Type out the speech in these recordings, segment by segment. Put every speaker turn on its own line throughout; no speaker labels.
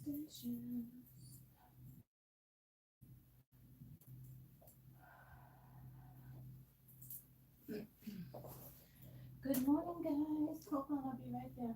Good morning, guys. Hold on, I'll be right there.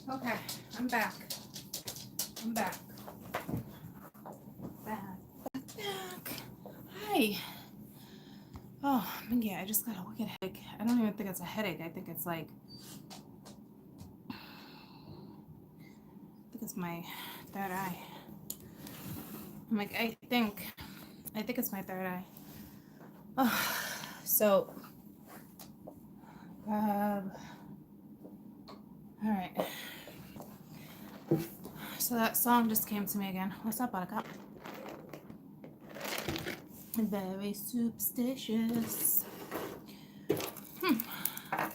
Okay, I'm back. I'm back. Back. Hi. Oh, yeah, I just got a wicked headache. I don't even think it's a headache. I think it's like, it's my third eye. I'm like, I think it's my third eye. Oh, so, all right. So that song just came to me again. What's up, Buttercup? Very superstitious.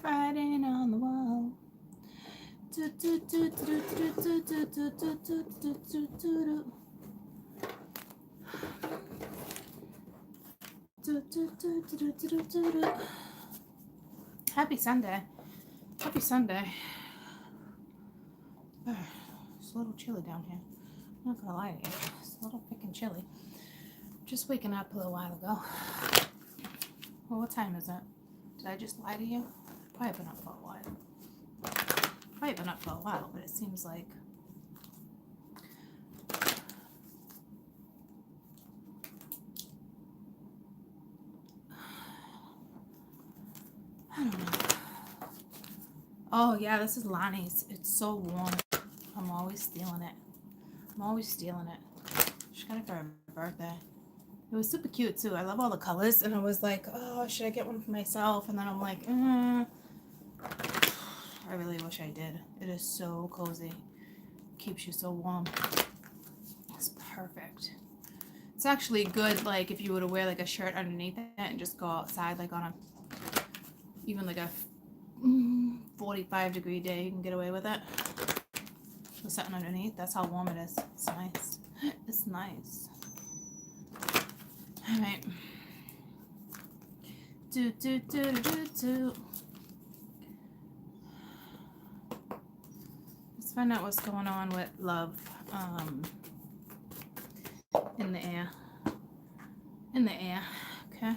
Writing on the wall. Happy Sunday. Happy Sunday. It's a little chilly down here. I'm not gonna lie to you. It's a little freaking chilly. Just waking up a little while ago. Well, what time is it? Did I just lie to you? Probably been up for a while. But it seems like I don't know. Oh yeah, this is Lonnie's. It's so warm. I'm always stealing it. She got it for her birthday. It was super cute too. I love all the colors, and I was like, oh, should I get one for myself? And then I'm like, I really wish I did. It is so cozy. Keeps you so warm. It's perfect. It's actually good, like, if you were to wear like a shirt underneath it and just go outside, like on a, even like a 45-degree day, you can get away with it. With something underneath. That's how warm it is. It's nice. It's nice. All right. Let's find out what's going on with love. In the air. Okay.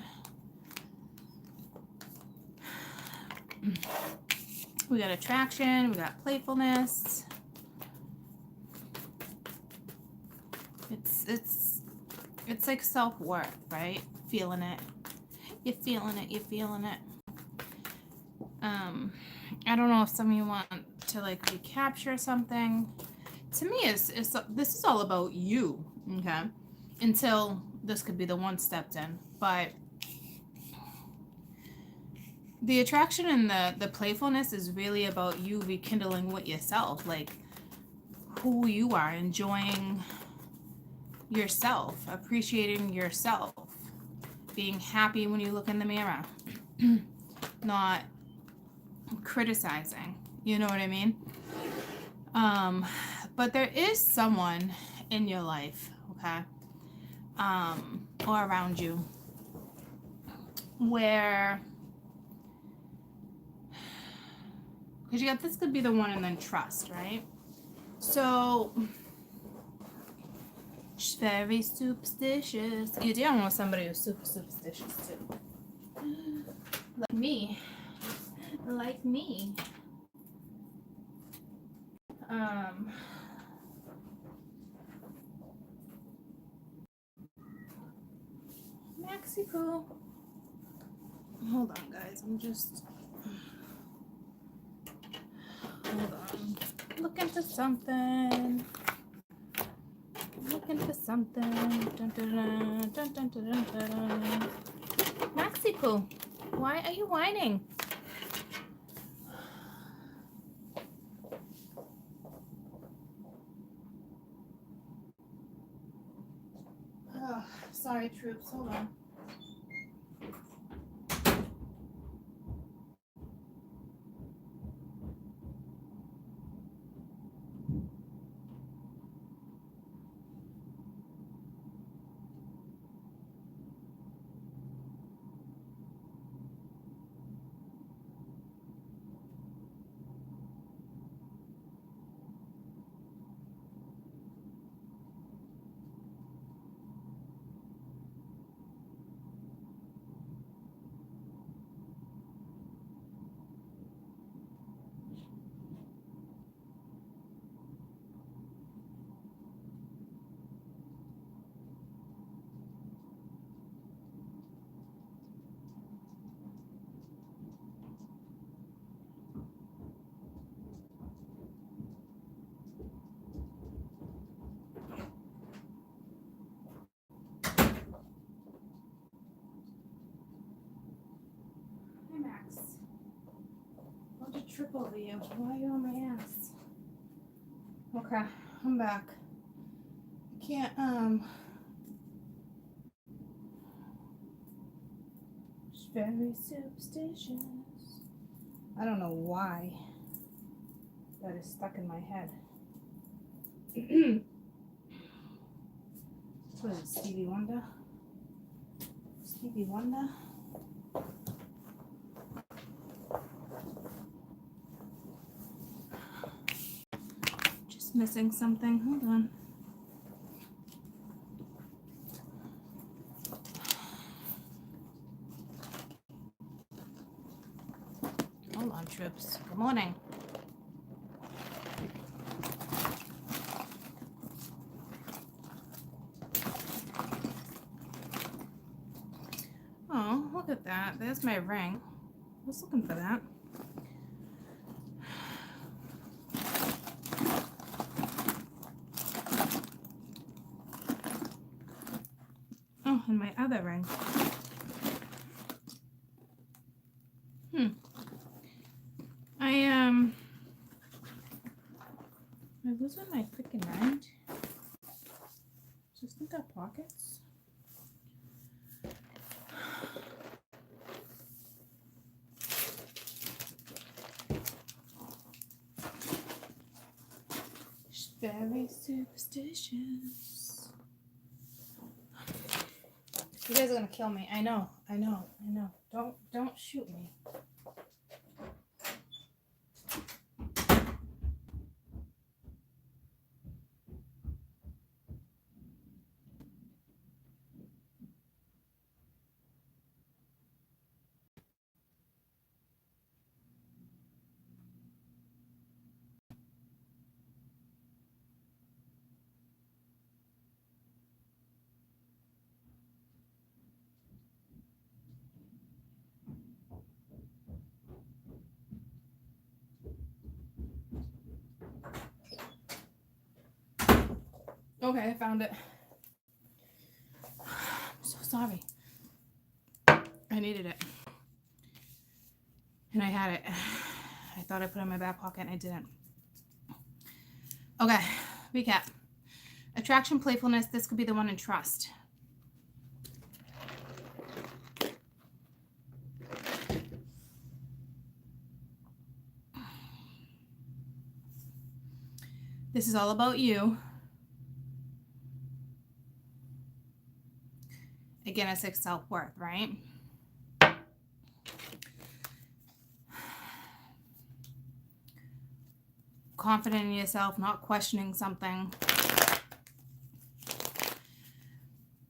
We got attraction. We got playfulness. It's like self-worth, right? Feeling it. You're feeling it. I don't know if some of you want to like recapture something. To me, this is all about you, okay? Until this could be the one stepped in, but the attraction and the playfulness is really about you rekindling with yourself, like who you are, enjoying yourself, appreciating yourself, being happy when you look in the mirror, not criticizing, you know what I mean? But there is someone in your life, okay, or around you, where, because you got, this could be the one, and then trust, right? So, she's very superstitious. You're dealing with somebody who's super superstitious too. Like me. Like me. Maxi Poo. Hold on, guys. I'm just. Hold on. Looking for something. Looking for something. Dun, dun, dun, dun, dun, dun, dun, dun. Maxi Poo, why are you whining? Oh, sorry, troops. Hold on. Hi, Max. I'll just trip over you. Why are you on my ass? Okay, I'm back. I can't, she's very superstitious. I don't know why that is stuck in my head. What is it, Stevie Wonder? Stevie Wonder? Just missing something. Hold on. Hold on, troops. Good morning. Oh, look at that. There's my ring. I was looking for that. Oh, and my other ring. I lose my freaking mind. Just think got pockets. She's very superstitious. You guys are gonna kill me. I know. Don't shoot me. Okay, I found it. I'm so sorry. I needed it. And I had it. I thought I put it in my back pocket and I didn't. Okay, recap. Attraction, playfulness. This could be the one in trust. This is all about you. Again, it's like self-worth, right? confident in yourself, not questioning something.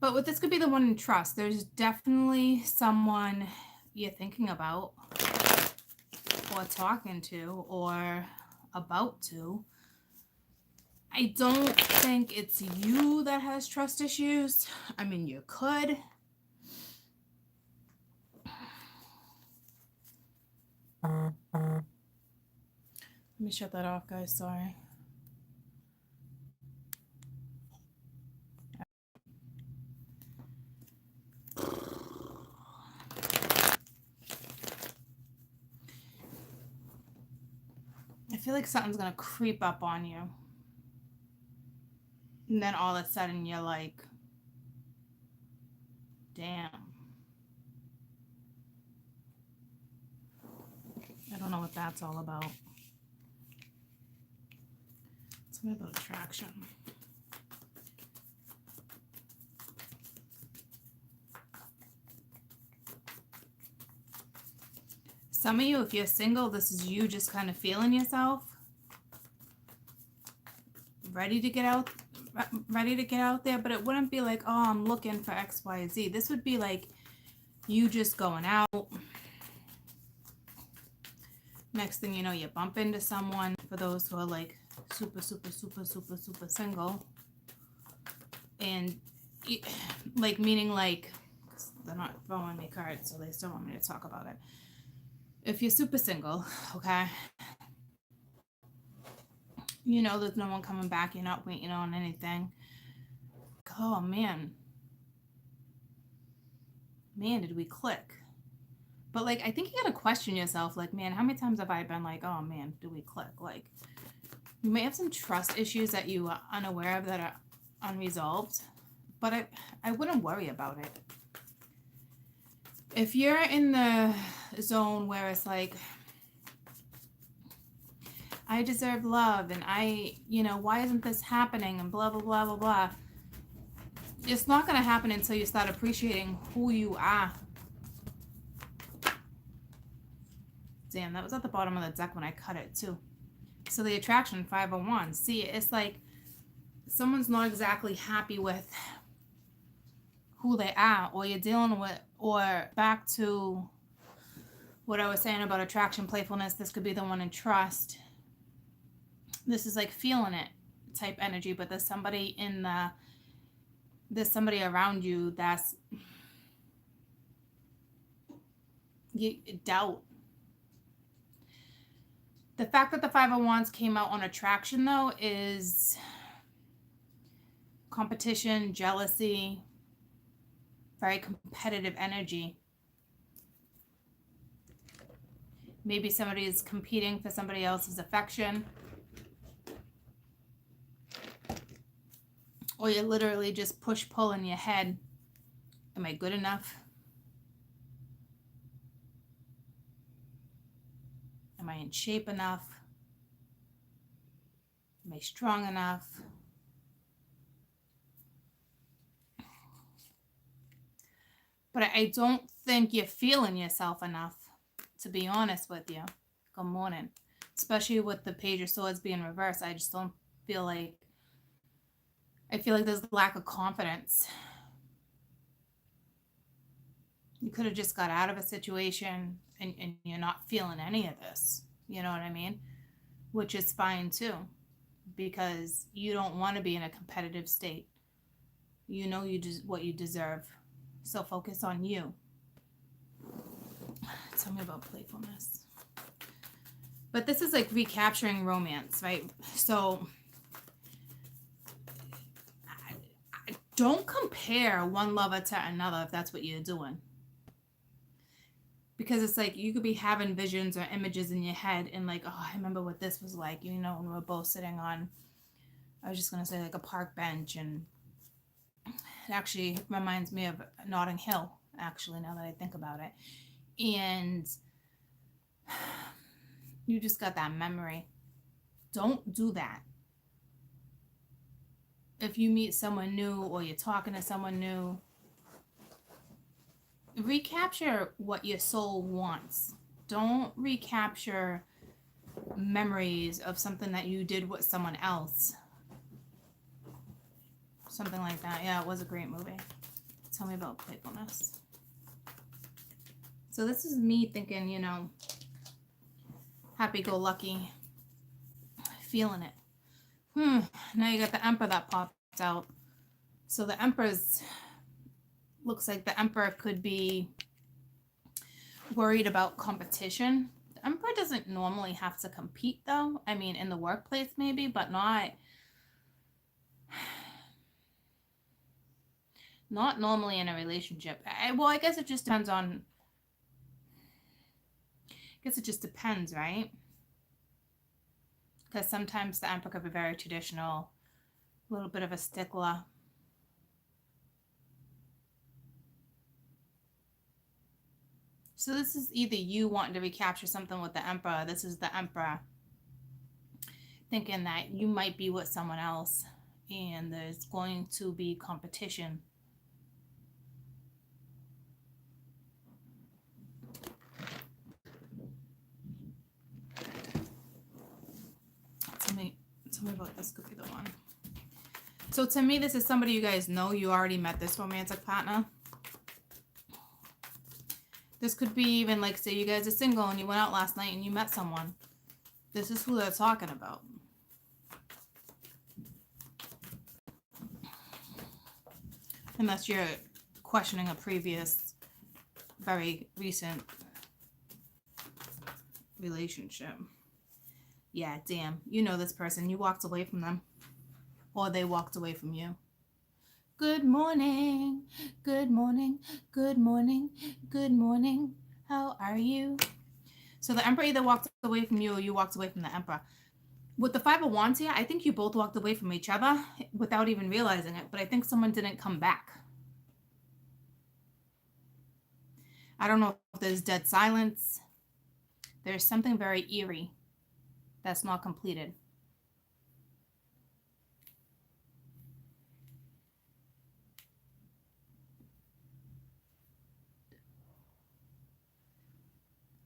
But what this could be the one in trust. There's definitely someone you're thinking about or talking to or about to. I don't think it's you that has trust issues. I mean, you could. Let me shut that off, guys. Sorry. I feel like something's going to creep up on you. And then all of a sudden you're like, damn. I don't know what that's all about. It's about attraction. Some of you, if you're single, this is you just kind of feeling yourself. Ready to get out there, but it wouldn't be like, oh, I'm looking for X, Y, Z. This would be like you just going out. Next thing you know, you bump into someone. For those who are like super single, and like meaning like they're not throwing me cards, so they still want me to talk about it. If you're super single, okay, you know there's no one coming back, you're not waiting on anything. Oh man, did we click? But like, I think you gotta question yourself, like, man, how many times have I been like, oh man, do we click? Like, you may have some trust issues that you are unaware of that are unresolved, but I wouldn't worry about it. If you're in the zone where it's like, I deserve love and why isn't this happening and blah, blah, blah, blah, blah. It's not going to happen until you start appreciating who you are. Damn, that was at the bottom of the deck when I cut it too. So the attraction, 501. See, it's like someone's not exactly happy with who they are, or you're dealing with, or back to what I was saying about attraction, playfulness. This could be the one in trust. This is like feeling it type energy, but there's somebody around you that's you doubt. The fact that the 501s came out on attraction, though, is competition, jealousy, very competitive energy. Maybe somebody is competing for somebody else's affection. Or you're literally just push-pull in your head. Am I good enough? Am I in shape enough? Am I strong enough? But I don't think you're feeling yourself enough, to be honest with you. Good morning. Especially with the Page of Swords being reversed, I just don't feel like, I feel like there's a lack of confidence. You could have just got out of a situation and you're not feeling any of this. You know what I mean? Which is fine too, because you don't want to be in a competitive state. You know what you deserve. So focus on you. Tell me about playfulness. But this is like recapturing romance, right? So don't compare one lover to another if that's what you're doing. Because it's like you could be having visions or images in your head and like, oh, I remember what this was like, when we were both sitting on, I was just going to say like a park bench, and it actually reminds me of Notting Hill, actually, now that I think about it. And you just got that memory. Don't do that. If you meet someone new or you're talking to someone new, recapture what your soul wants. Don't recapture memories of something that you did with someone else. Something like that. Yeah, it was a great movie. Tell me about playfulness. So this is me thinking, you know, happy-go-lucky, feeling it. Now you got the Emperor that popped out. So the Emperor's, looks like the Emperor could be worried about competition. The Emperor doesn't normally have to compete though. I mean, in the workplace maybe, but not normally in a relationship. Well, I guess it just depends on, right? Because sometimes the Emperor could be very traditional, a little bit of a stickler. So this is either you wanting to recapture something with the Emperor. This is the Emperor thinking that you might be with someone else and there's going to be competition. Tell me about this. Could be the one. So to me, this is somebody you guys know. You already met this romantic partner. This could be even like, say you guys are single and you went out last night and you met someone. This is who they're talking about. Unless you're questioning a previous, very recent relationship. Yeah, damn. You know this person. You walked away from them. Or they walked away from you. Good morning. Good morning. Good morning. Good morning. How are you? So the Emperor either walked away from you or you walked away from the Emperor. With the Five of Wands here, I think you both walked away from each other without even realizing it. But I think someone didn't come back. I don't know if there's dead silence. There's something very eerie that's not completed.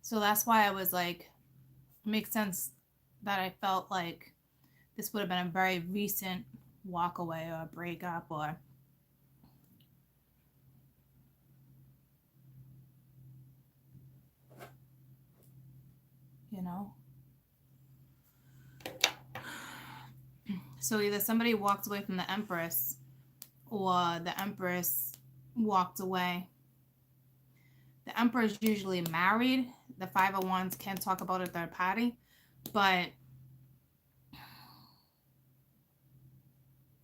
So that's why I was like, it makes sense that I felt like this would have been a very recent walk away or breakup or you know. So either somebody walked away from the Empress or the Empress walked away. The Emperor is usually married. The Five of Wands can talk about a third party, but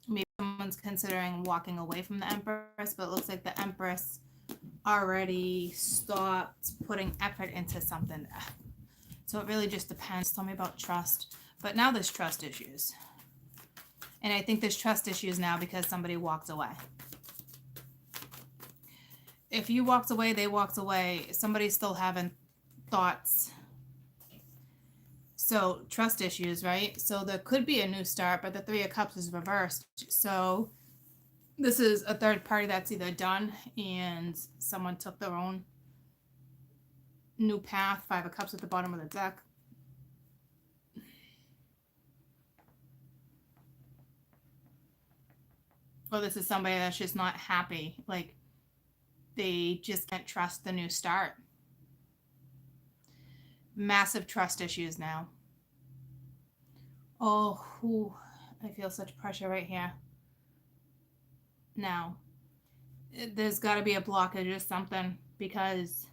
maybe someone's considering walking away from the Empress, but it looks like the Empress already stopped putting effort into something. So it really just depends. Tell me about trust. But now there's trust issues. And I think there's trust issues now because somebody walked away. If you walked away, they walked away. Somebody's still having thoughts. So trust issues, right? So there could be a new start, but the Three of Cups is reversed. So this is a third party that's either done and someone took their own new path. Five of Cups at the bottom of the deck. Or this is somebody that's just not happy. Like they just can't trust the new start. Massive trust issues now. Oh, I feel such pressure right here. Now, there's got to be a blockage or something because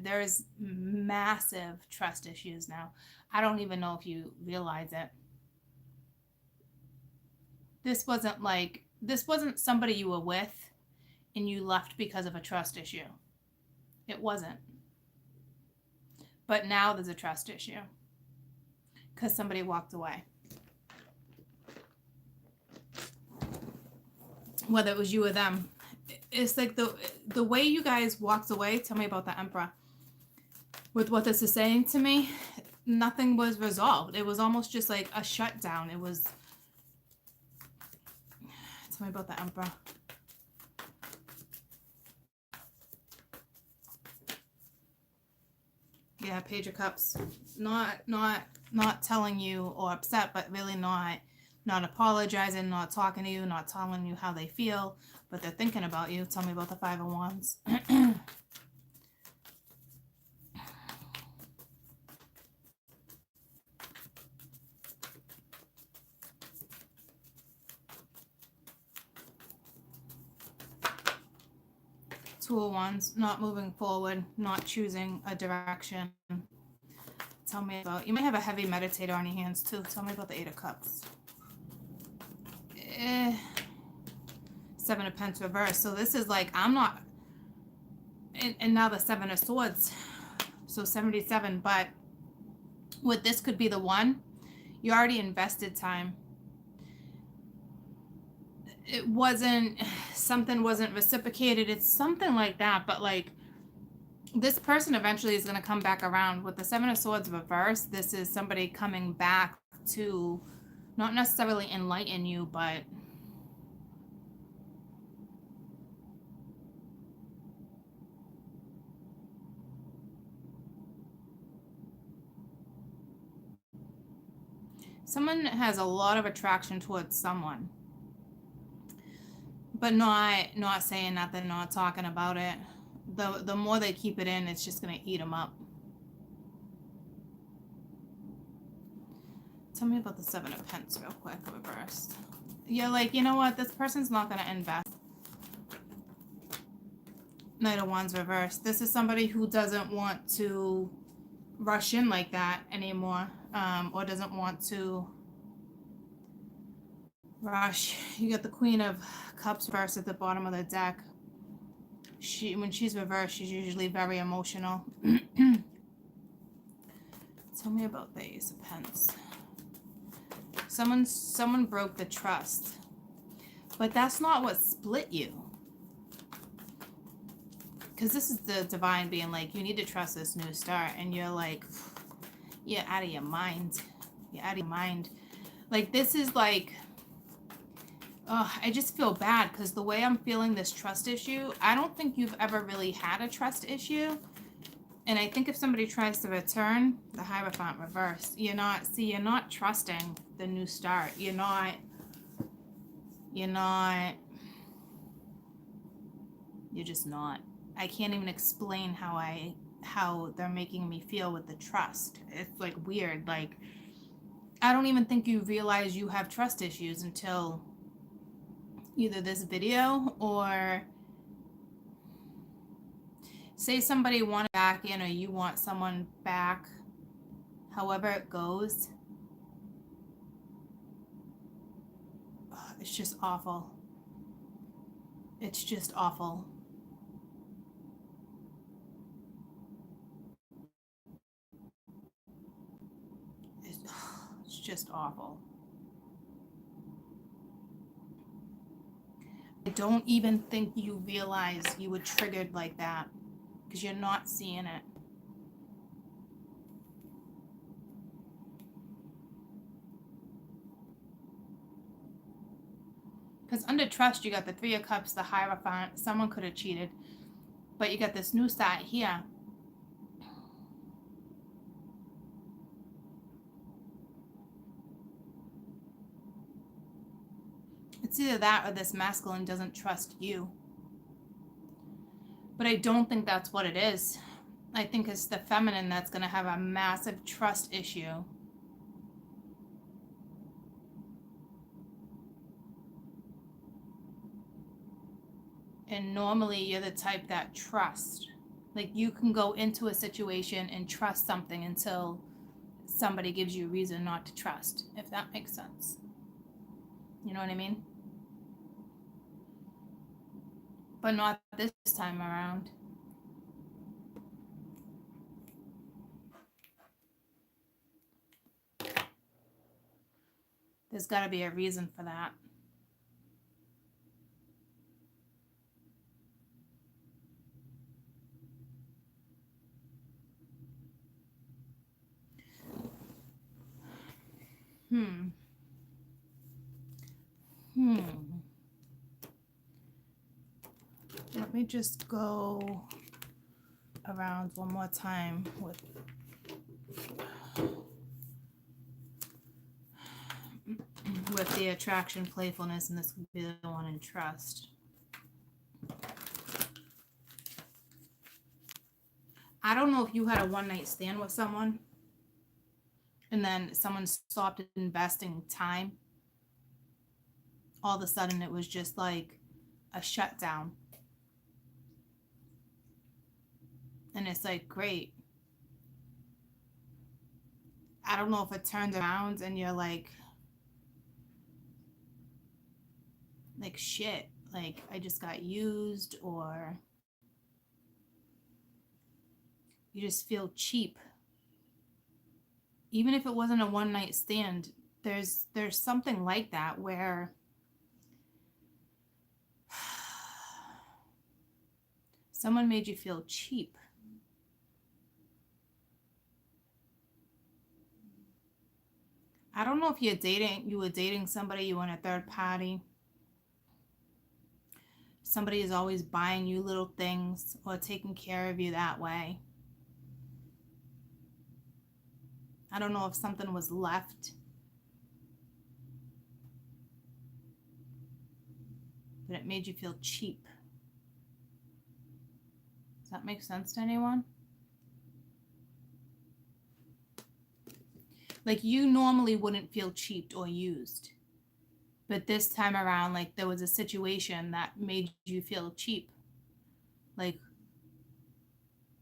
there's massive trust issues now. I don't even know if you realize it. This wasn't somebody you were with and you left because of a trust issue. It wasn't. But now there's a trust issue because somebody walked away. Whether it was you or them. It's like the way you guys walked away. Tell me about the Emperor. With what this is saying to me, nothing was resolved. It was almost just like a shutdown. It was... Tell me about the Emperor. Yeah, Page of Cups. Not telling you or upset, but really not apologizing, not talking to you, not telling you how they feel, but they're thinking about you. Tell me about the Five of Wands. Two of Wands, not moving forward, not choosing a direction. Tell me about, you might have a heavy meditator on your hands too. Tell me about the Eight of Cups. Seven of Pentacles reverse. So this is like, I'm not, and now the Seven of Swords. So 77, but what this could be the one, you already invested time. It wasn't, something wasn't reciprocated. It's something like that, but like, this person eventually is going to come back around. With the Seven of Swords reverse, this is somebody coming back to not necessarily enlighten you, but someone has a lot of attraction towards someone, but not saying nothing, not talking about it. The more they keep it in, it's just going to eat them up. Tell me about the Seven of Pentacles real quick, reversed. You're like, you know what? This person's not going to invest. Knight of Wands reversed. This is somebody who doesn't want to rush in like that anymore, or doesn't want to rush. You got the Queen of Cups reversed at the bottom of the deck. When she's reversed, she's usually very emotional. Tell me about the Ace of Pentacles. Someone broke the trust, but that's not what split you. Because this is the divine being like, you need to trust this new start, and you're like, you're out of your mind. You're out of your mind. Like, this is like, oh, I just feel bad because the way I'm feeling this trust issue, I don't think you've ever really had a trust issue. And I think if somebody tries to return, the Hierophant reverse, you're not trusting the new start. You're just not. I can't even explain how they're making me feel with the trust. It's like weird. Like, I don't even think you realize you have trust issues until either this video or say somebody wanted back in, or you want someone back, however it goes. It's just awful. It's just awful. It's just awful. I don't even think you realize you were triggered like that because you're not seeing it. Because under trust, you got the Three of Cups, the Hierophant. Someone could have cheated. But you got this new start here. It's either that or this masculine doesn't trust you. But I don't think that's what it is. I think it's the feminine that's going to have a massive trust issue. And normally you're the type that trusts. Like, you can go into a situation and trust something until somebody gives you a reason not to trust, if that makes sense. You know what I mean? But not this time around. There's got to be a reason for that. Let me just go around one more time with the attraction, playfulness, and this could be the one in trust. I don't know if you had a one-night stand with someone and then someone stopped investing time. All of a sudden it was just like a shutdown. And it's like, great. I don't know if it turns around and you're like shit, like I just got used, or you just feel cheap. Even if it wasn't a one night stand, there's something like that where someone made you feel cheap. I don't know if you were dating somebody, you were in a third party. Somebody is always buying you little things or taking care of you that way. I don't know if something was left, but it made you feel cheap. Does that make sense to anyone? Like, you normally wouldn't feel cheaped or used, but this time around, like, there was a situation that made you feel cheap. Like,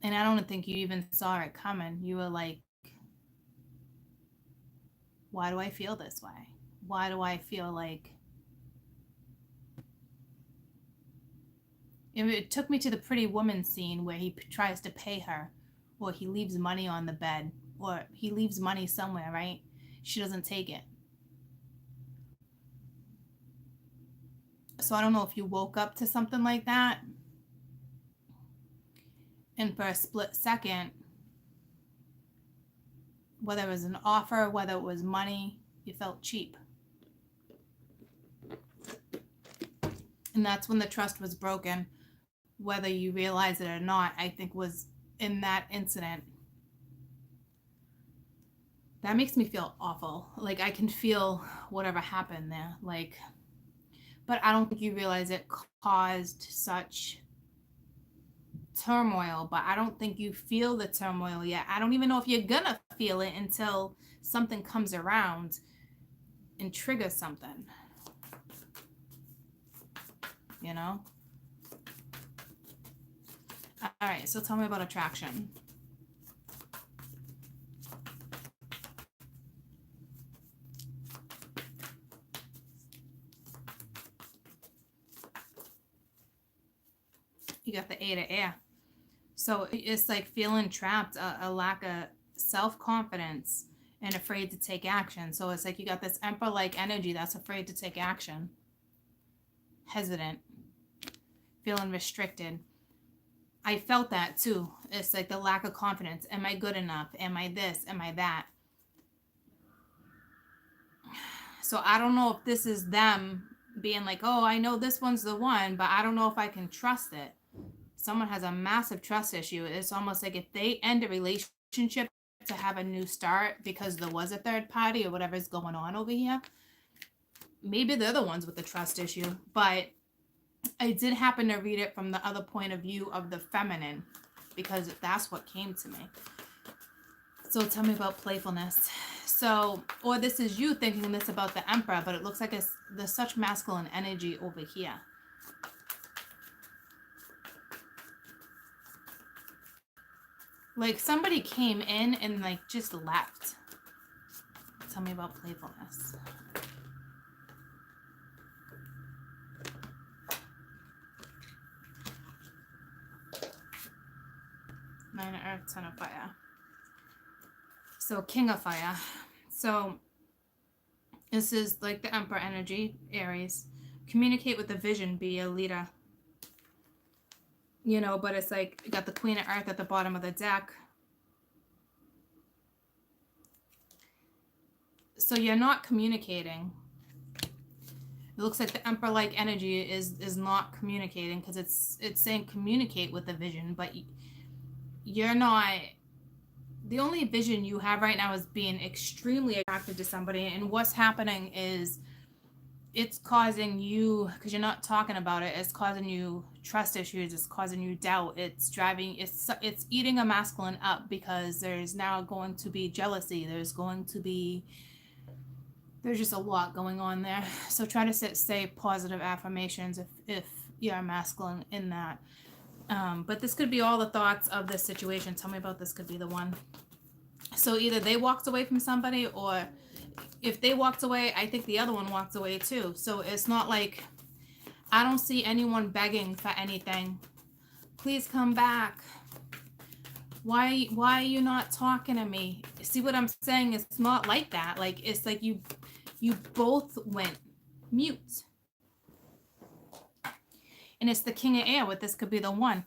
and I don't think you even saw it coming. You were like, why do I feel this way? Why do I feel like... It took me to the Pretty Woman scene where he tries to pay her, or he leaves money on the bed, or he leaves money somewhere, right? She doesn't take it. So I don't know if you woke up to something like that, and for a split second, whether it was an offer, whether it was money, you felt cheap. And that's when the trust was broken. Whether you realize it or not, I think was in that incident. That makes me feel awful. Like, I can feel whatever happened there. Like, but I don't think you realize it caused such turmoil, but I don't think you feel the turmoil yet. I don't even know if you're gonna feel it until something comes around and triggers something. You know? All right, so tell me about attraction. You got the 8 of air. So it's like feeling trapped, a lack of self-confidence and afraid to take action. So it's like you got this Emperor-like energy that's afraid to take action. Hesitant. Feeling restricted. I felt that too. It's like the lack of confidence. Am I good enough? Am I this? Am I that? So I don't know if this is them being like, oh, I know this one's the one, but I don't know if I can trust it. Someone has a massive trust issue. It's almost like if they end a relationship to have a new start because there was a third party or whatever's going on over here, maybe they're the ones with the trust issue. But I did happen to read it from the other point of view of the feminine, because that's what came to me. So tell me about playfulness. So, or this is you thinking this about the Emperor, but it looks like there's such masculine energy over here. Like somebody came in and like just left. Tell me about playfulness. Nine of Earth, 10 of Fire. So King of Fire. So this is like the Emperor energy, Aries. Communicate with the vision, be a leader. You know, but it's like you got the Queen of Earth at the bottom of the deck. So you're not communicating. It looks like the Emperor-like energy is not communicating, because it's saying communicate with the vision, but you're not, the only vision you have right now is being extremely attracted to somebody. And what's happening is it's causing you, because you're not talking about it, it's causing you trust issues, it's causing you doubt, it's driving, it's eating a masculine up, because there's now going to be jealousy, there's just a lot going on there. So try to say positive affirmations if you're masculine in that. But this could be all the thoughts of this situation. Tell me about this could be the one. So either they walked away from somebody, or if they walked away, I think the other one walked away too. So it's not like, I don't see anyone begging for anything. Please come back. Why are you not talking to me? See what I'm saying? It's not like that. Like, it's like you both went mute. And it's the King of Air. With this could be the one.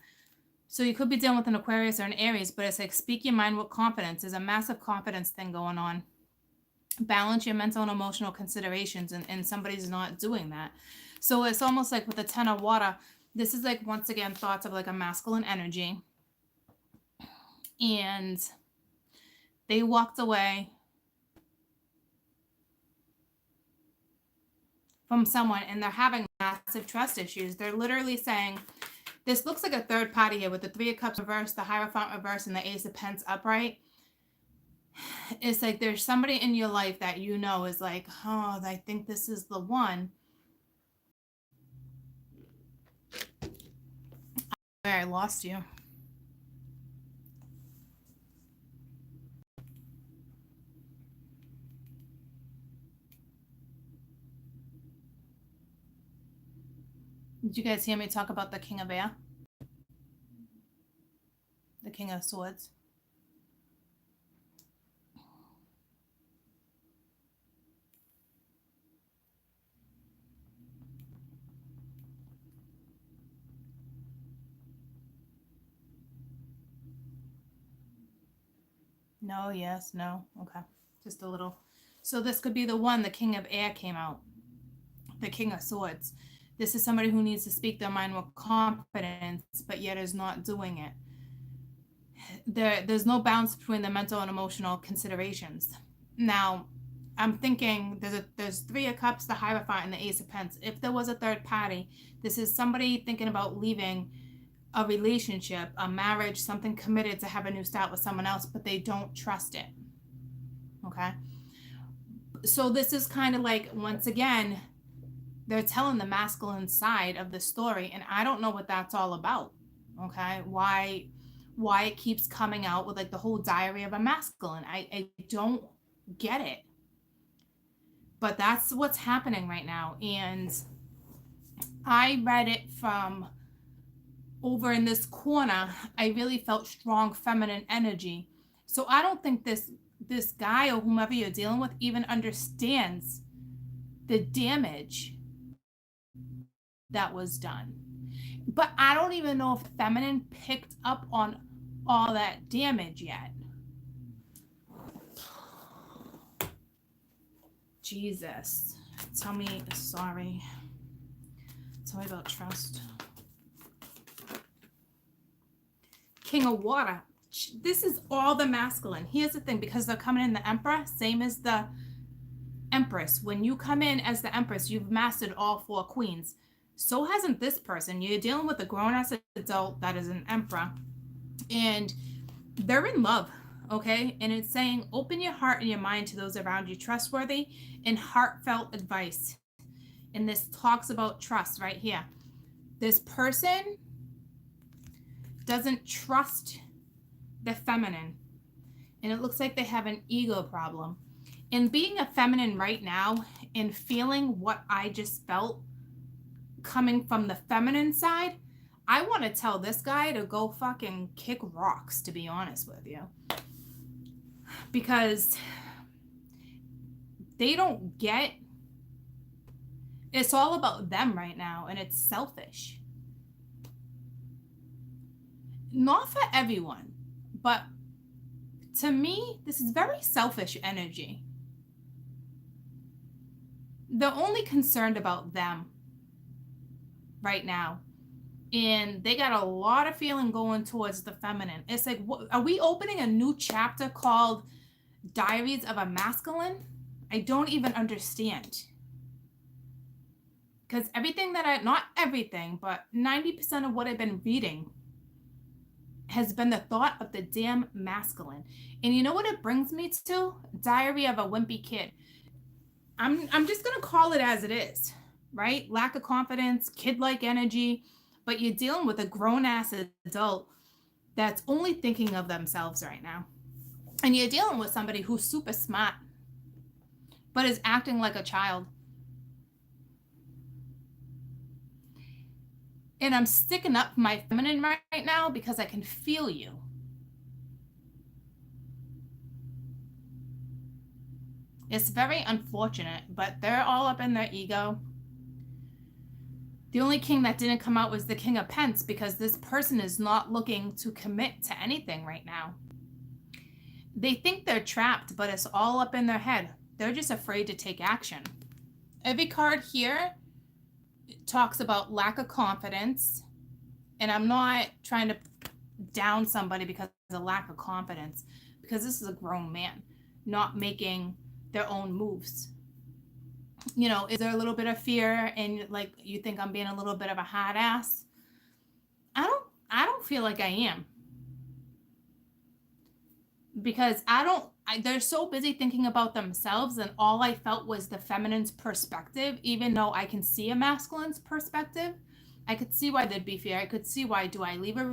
So you could be dealing with an Aquarius or an Aries, but it's like, speak your mind with confidence. There's a massive confidence thing going on. Balance your mental and emotional considerations, and somebody's not doing that. So it's almost like with the Ten of Water, this is like, once again, thoughts of like a masculine energy. And they walked away from someone, and they're having massive trust issues. They're literally saying, this looks like a third party here with the Three of Cups reversed, the Hierophant reversed, and the Ace of Pence upright. It's like there's somebody in your life that you know is like, oh, I think this is the one. I lost you. Did you guys hear me talk about the King of Air? The King of Swords? No, yes, no. Okay. Just a little. So this could be the one, the King of Air came out. The King of Swords. This is somebody who needs to speak their mind with confidence, but yet is not doing it. There's no balance between the mental and emotional considerations. Now, I'm thinking there's Three of Cups, the Hierophant, and the Ace of Pence. If there was a third party, this is somebody thinking about leaving a relationship, a marriage, something committed to have a new start with someone else, but they don't trust it. Okay? So this is kind of like, once again, they're telling the masculine side of the story, and I don't know what that's all about. Okay? Why it keeps coming out with like the whole diary of a masculine. I don't get it. But that's what's happening right now. And I read it from over in this corner. I really felt strong feminine energy. So I don't think this guy or whomever you're dealing with even understands the damage that was done. But I don't even know if feminine picked up on all that damage yet. Jesus. Tell me, sorry. Tell me about trust. King of Water. This is all the masculine. Here's the thing, because they're coming in the Emperor, same as the Empress. When you come in as the Empress, you've mastered all four queens. So hasn't this person. You're dealing with a grown-ass adult that is an Emperor. And they're in love, okay? And it's saying, open your heart and your mind to those around you. Trustworthy and heartfelt advice. And this talks about trust right here. This person doesn't trust the feminine. And it looks like they have an ego problem. And being a feminine right now and feeling what I just felt coming from the feminine side, I want to tell this guy to go fucking kick rocks, to be honest with you. Because they don't get, it's all about them right now, and it's selfish. Not for everyone, but to me, this is very selfish energy. They're only concerned about them right now. And they got a lot of feeling going towards the feminine. It's like, what, are we opening a new chapter called Diaries of a Masculine? I don't even understand. Because everything that not everything, but 90% of what I've been reading has been the thought of the damn masculine. And you know what it brings me to? Diary of a Wimpy Kid. I'm just going to call it as it is, right? Lack of confidence, kid-like energy, but you're dealing with a grown-ass adult that's only thinking of themselves right now. And you're dealing with somebody who's super smart, but is acting like a child. And I'm sticking up my feminine right now because I can feel you. It's very unfortunate, but they're all up in their ego. The only king that didn't come out was the King of Pence, because this person is not looking to commit to anything right now. They think they're trapped, but it's all up in their head. They're just afraid to take action. Every card here talks about lack of confidence. And I'm not trying to down somebody because of lack of confidence, because this is a grown man not making their own moves. You know, is there a little bit of fear and like you think I'm being a little bit of a hard ass? I don't feel like I am, because they're so busy thinking about themselves, and all I felt was the feminine's perspective, even though I can see a masculine's perspective. I could see why there'd be fear. I could see why, do I leave a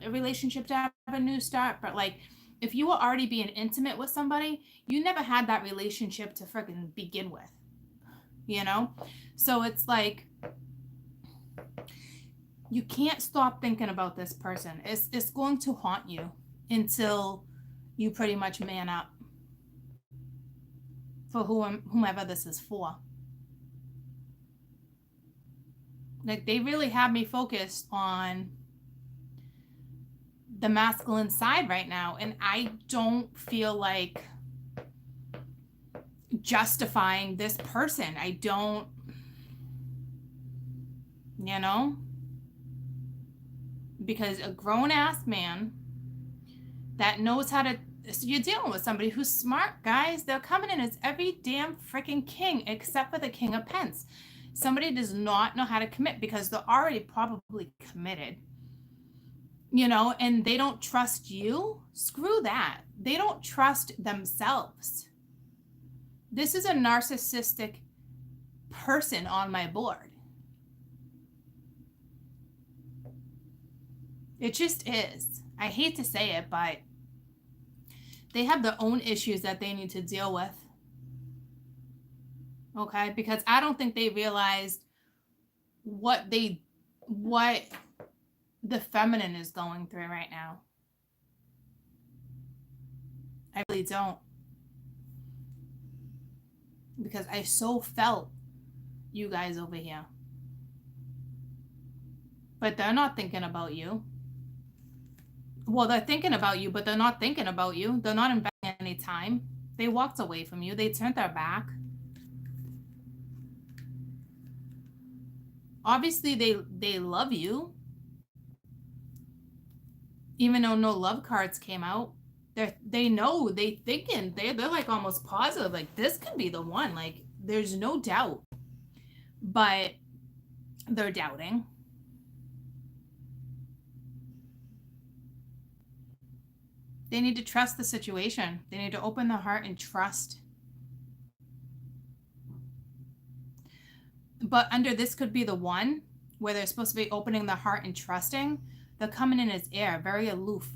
relationship to have a new start? But like, if you were already being intimate with somebody, you never had that relationship to freaking begin with, you know? So it's like, you can't stop thinking about this person. It's going to haunt you until you pretty much man up for whomever this is for. Like, they really have me focused on the masculine side right now, and I don't feel like justifying this person. I don't, you know, because a grown-ass man that knows how to, so you're dealing with somebody who's smart, guys. They're coming in as every damn freaking king except for the King of Pence. Somebody does not know how to commit because they're already probably committed, you know, and they don't trust you. Screw that. They don't trust themselves. This is a narcissistic person on my board. It just is. I hate to say it, but they have their own issues that they need to deal with. Okay, because I don't think they realized what the feminine is going through right now. I really don't. Because I so felt you guys over here. But they're not thinking about you. Well, they're thinking about you, but they're not thinking about you. They're not investing any time. They walked away from you. They turned their back. Obviously, they love you. Even though no love cards came out, they're like almost positive, like this could be the one. Like, there's no doubt. But they're doubting. They need to trust the situation. They need to open their heart and trust. But under this could be the one where they're supposed to be opening their heart and trusting. They're coming in as air, very aloof.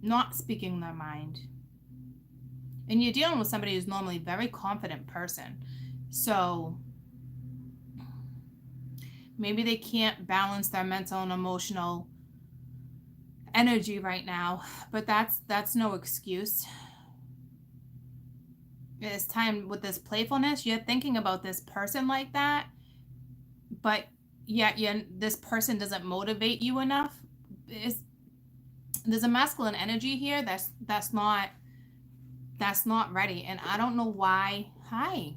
Not speaking their mind. And you're dealing with somebody who's normally a very confident person. So maybe they can't balance their mental and emotional energy right now, but that's no excuse. It's time with this playfulness. You're thinking about this person like that, but yet this person doesn't motivate you enough. There's a masculine energy here that's not ready, and I don't know why. Hi.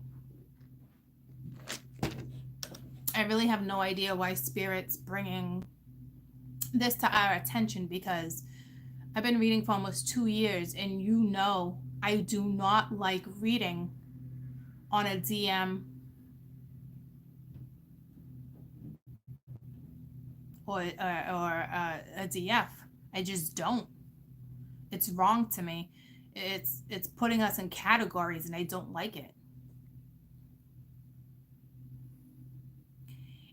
I really have no idea why Spirit's bringing this to our attention, because I've been reading for almost 2 years, and you know I do not like reading on a DM or a DF. I just don't. It's wrong to me. It's putting us in categories, and I don't like it.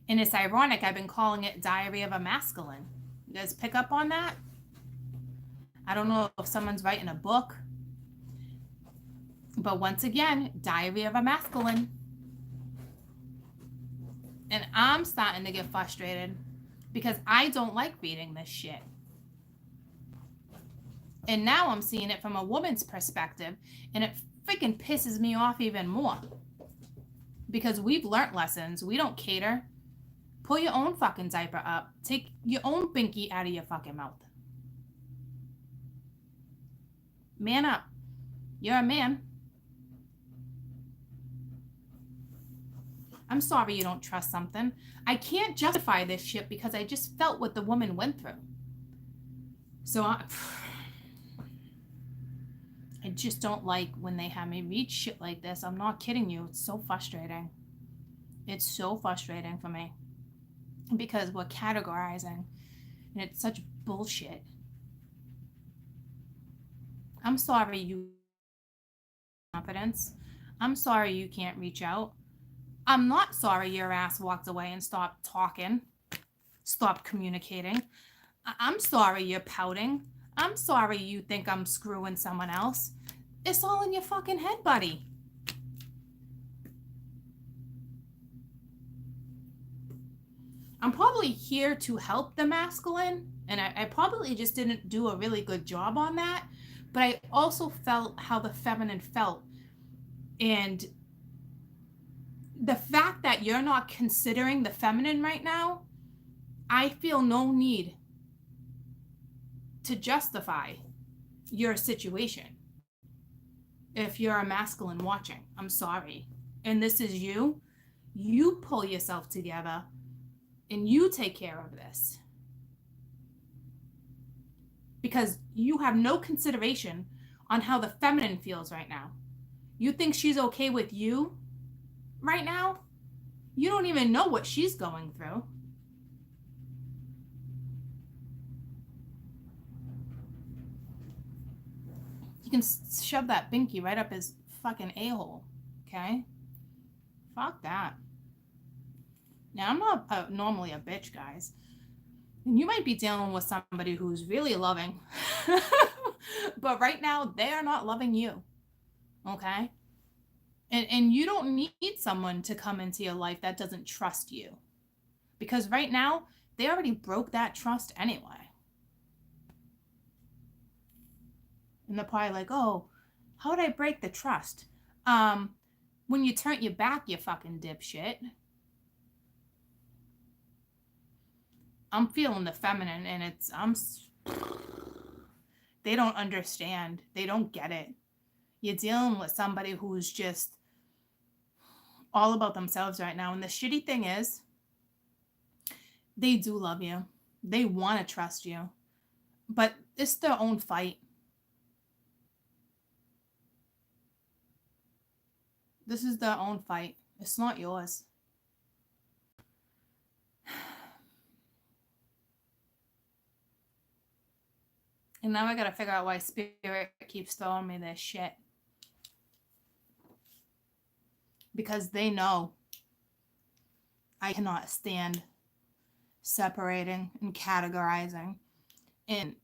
And it's ironic, I've been calling it Diary of a Masculine. You guys pick up on that? I don't know if someone's writing a book, but once again, Diary of a Masculine. And I'm starting to get frustrated because I don't like reading this shit. And now I'm seeing it from a woman's perspective, and it freaking pisses me off even more. Because we've learnt lessons. We don't cater. Pull your own fucking diaper up. Take your own binky out of your fucking mouth. Man up. You're a man. I'm sorry you don't trust something. I can't justify this shit because I just felt what the woman went through. So I just don't like when they have me read shit like this. I'm not kidding you. It's so frustrating. It's so frustrating for me. Because we're categorizing. And it's such bullshit. I'm sorry you confidence. I'm sorry you can't reach out. I'm not sorry your ass walked away and stopped talking. Stopped communicating. I'm sorry you're pouting. I'm sorry you think I'm screwing someone else. It's all in your fucking head, buddy. I'm probably here to help the masculine, and I probably just didn't do a really good job on that, but I also felt how the feminine felt. And the fact that you're not considering the feminine right now, I feel no need to justify your situation. If you're a masculine watching, I'm sorry. And this is you. You pull yourself together and you take care of this. Because you have no consideration on how the feminine feels right now. You think she's okay with you right now? You don't even know what she's going through. You can shove that binky right up his fucking a-hole, okay? Fuck that. Now, I'm not normally a bitch, guys. And you might be dealing with somebody who's really loving. But right now, they are not loving you, okay? And you don't need someone to come into your life that doesn't trust you. Because right now, they already broke that trust anyway. And they're probably like, oh, how did I break the trust? When you turn your back, you fucking dipshit. I'm feeling the feminine, and they don't understand. They don't get it. You're dealing with somebody who's just all about themselves right now. And the shitty thing is, they do love you. They want to trust you. But it's their own fight. This is their own fight. It's not yours. And now I gotta figure out why Spirit keeps throwing me this shit. Because they know I cannot stand separating and categorizing and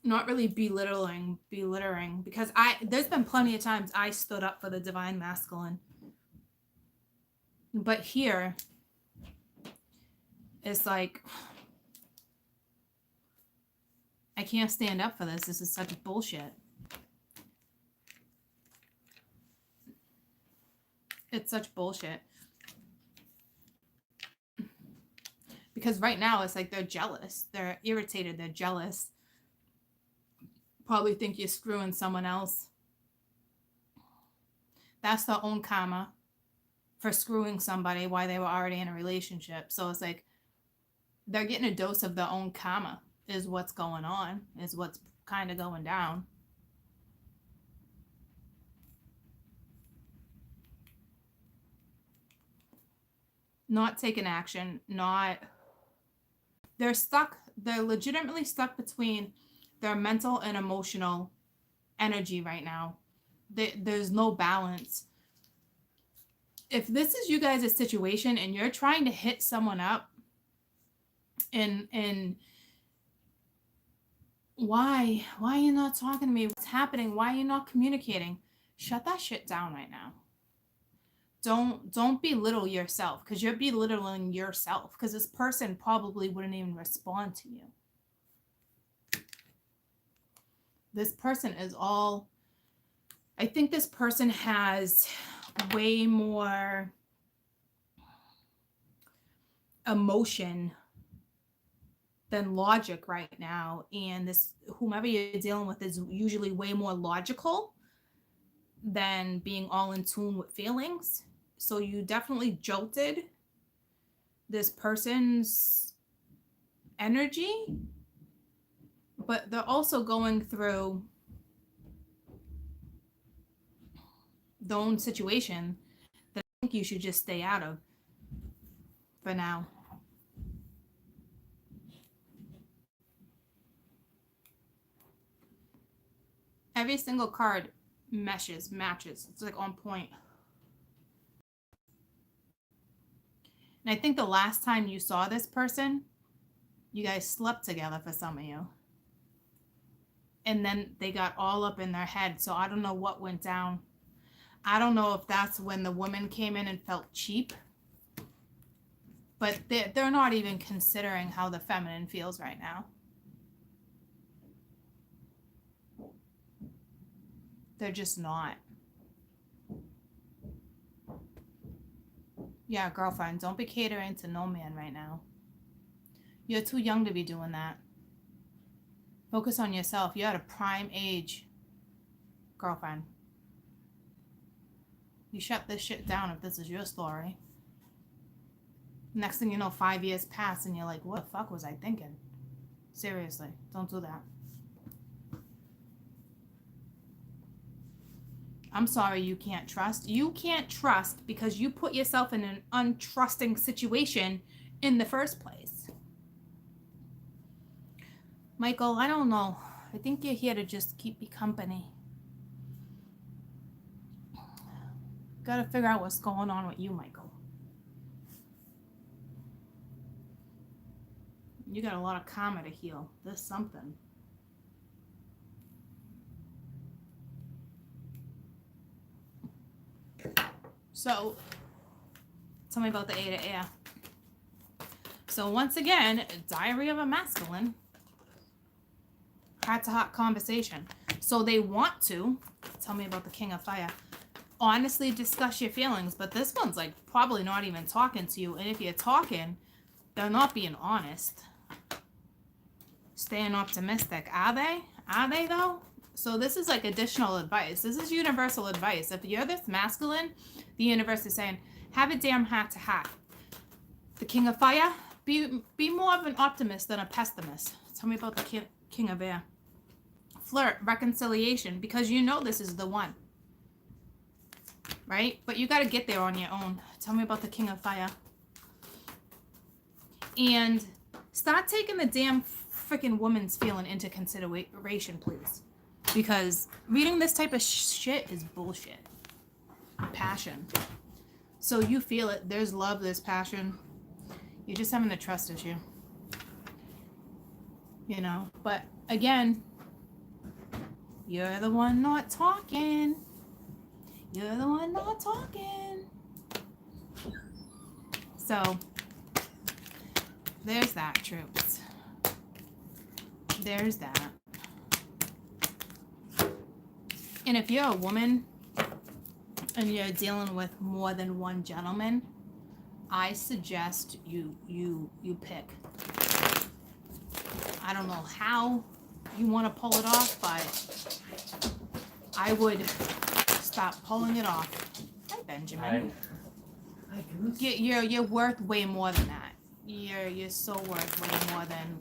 not really belittling, because there's been plenty of times I stood up for the divine masculine. But here, it's like, I can't stand up for this. This is such bullshit. It's such bullshit. Because right now, it's like they're jealous. They're irritated. They're jealous. Probably think you're screwing someone else. That's their own karma for screwing somebody while they were already in a relationship. So it's like they're getting a dose of their own karma is what's going on, is what's kind of going down. Not taking action, they're stuck, they're legitimately stuck between their mental and emotional energy right now. There's no balance. If this is you guys' situation and you're trying to hit someone up and why are you not talking to me? What's happening? Why are you not communicating? Shut that shit down right now. Don't belittle yourself, because you're belittling yourself, because this person probably wouldn't even respond to you. This person is all, I think this person has way more emotion than logic right now, and this whomever you're dealing with is usually way more logical than being all in tune with feelings. So you definitely jolted this person's energy, but they're also going through their own situation that I think you should just stay out of for now. Every single card matches. It's like on point. And I think the last time you saw this person, you guys slept together for some of you. And then they got all up in their head. So I don't know what went down. I don't know if that's when the woman came in and felt cheap. But they're not even considering how the feminine feels right now. They're just not. Yeah, girlfriend, don't be catering to no man right now. You're too young to be doing that. Focus on yourself. You're at a prime age, girlfriend. You shut this shit down if this is your story. Next thing you know, 5 years pass and you're like, what the fuck was I thinking? Seriously, don't do that. I'm sorry you can't trust. You can't trust because you put yourself in an untrusting situation in the first place. Michael, I don't know. I think you're here to just keep me company. Gotta figure out what's going on with you, Michael. You got a lot of karma to heal. There's something. So, tell me about the Eight of Air. So once again, Diary of a Masculine. Heart-to-heart conversation. So they want to, tell me about the King of Fire, honestly discuss your feelings, but this one's like probably not even talking to you. And if you're talking, they're not being honest. Staying optimistic. Are they? Are they though? So this is like additional advice. This is universal advice. If you're this masculine, the universe is saying, have a damn heart-to-heart. The King of Fire, be more of an optimist than a pessimist. Tell me about the King of Air. Flirt, reconciliation, because you know this is the one. Right? But you got to get there on your own. Tell me about the King of Fire. And start taking the damn freaking woman's feeling into consideration, please. Because reading this type of shit is bullshit. Passion. So you feel it. There's love, there's passion. You're just having a trust issue. You know, but again, you're the one not talking. You're the one not talking. So, there's that, troops. There's that. And if you're a woman and you're dealing with more than one gentleman, I suggest you pick. I don't know how you want to pull it off, but I would stop pulling it off. Hi, Benjamin.
Hi.
You're worth way more than that. You're so worth way more than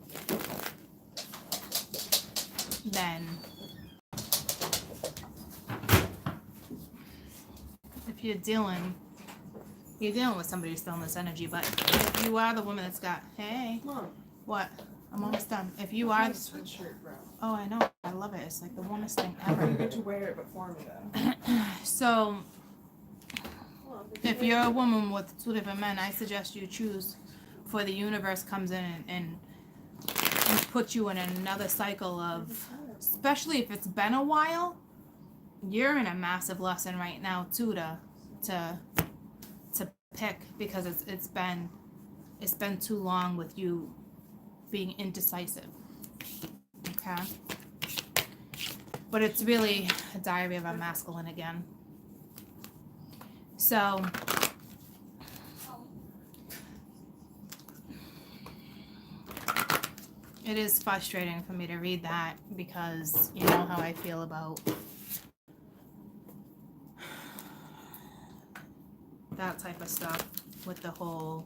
if you're dealing with somebody who's still in this energy. But if you are the woman that's got, hey, Mom. What? I'm almost done. If you are,
sweatshirt, bro.
Oh, I know, I love it. It's like the warmest thing ever.
You get to wear it before me then.
So, if you're a woman with 2 different men, I suggest you choose, for the universe comes in and puts you in another cycle of, especially if it's been a while, you're in a massive lesson right now too to pick, because it's been too long with you being indecisive. Okay, but it's really a diary of a masculine again. So it is frustrating for me to read that, because you know how I feel about that type of stuff with the whole,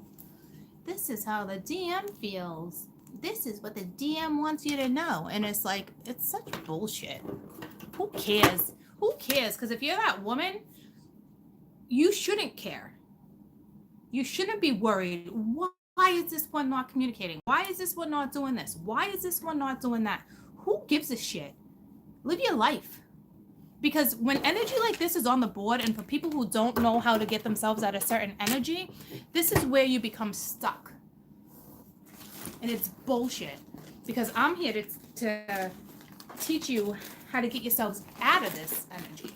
this is how the DM feels. This is what the DM wants you to know. And it's like, it's such bullshit. Who cares? Who cares? Because if you're that woman, you shouldn't care. You shouldn't be worried. Why is this one not communicating? Why is this one not doing this? Why is this one not doing that? Who gives a shit? Live your life. Because when energy like this is on the board, and for people who don't know how to get themselves out of certain energy, this is where you become stuck. And it's bullshit. Because I'm here to teach you how to get yourselves out of this energy.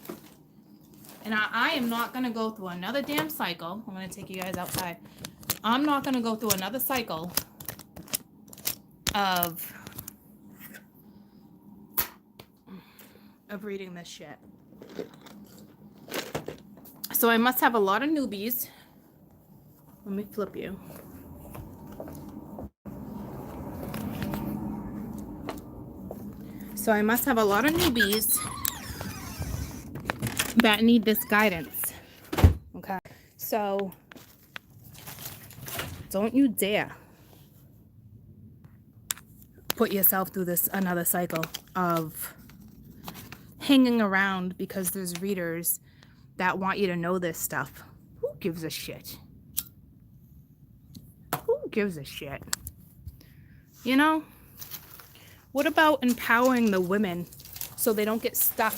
And I am not going to go through another damn cycle. I'm going to take you guys outside. I'm not going to go through another cycle of reading this shit. So I must have a lot of newbies. Let me flip you. So I must have a lot of newbies that need this guidance. Okay. So don't you dare put yourself through this another cycle of hanging around because there's readers that want you to know this stuff. Who gives a shit? Who gives a shit? You know? What about empowering the women so they don't get stuck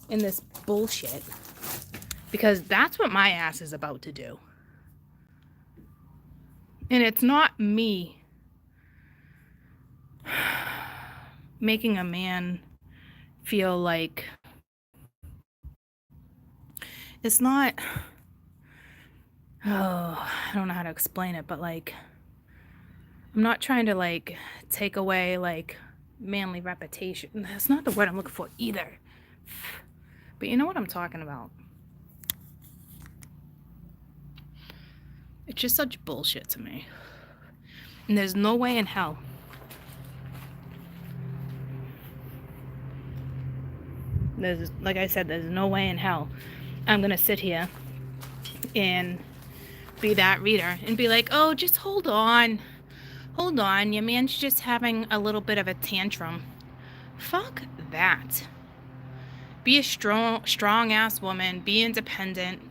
in this bullshit? Because that's what my ass is about to do. And it's not me making a man feel like, it's not, I don't know how to explain it, but like, I'm not trying to like take away like manly reputation. That's not the word I'm looking for either. But you know what I'm talking about. It's just such bullshit to me. And there's no way in hell like I said, there's no way in hell I'm gonna sit here and be that reader and be like, oh, just hold on, your man's just having a little bit of a tantrum. Fuck that. Be a strong ass woman. Be independent.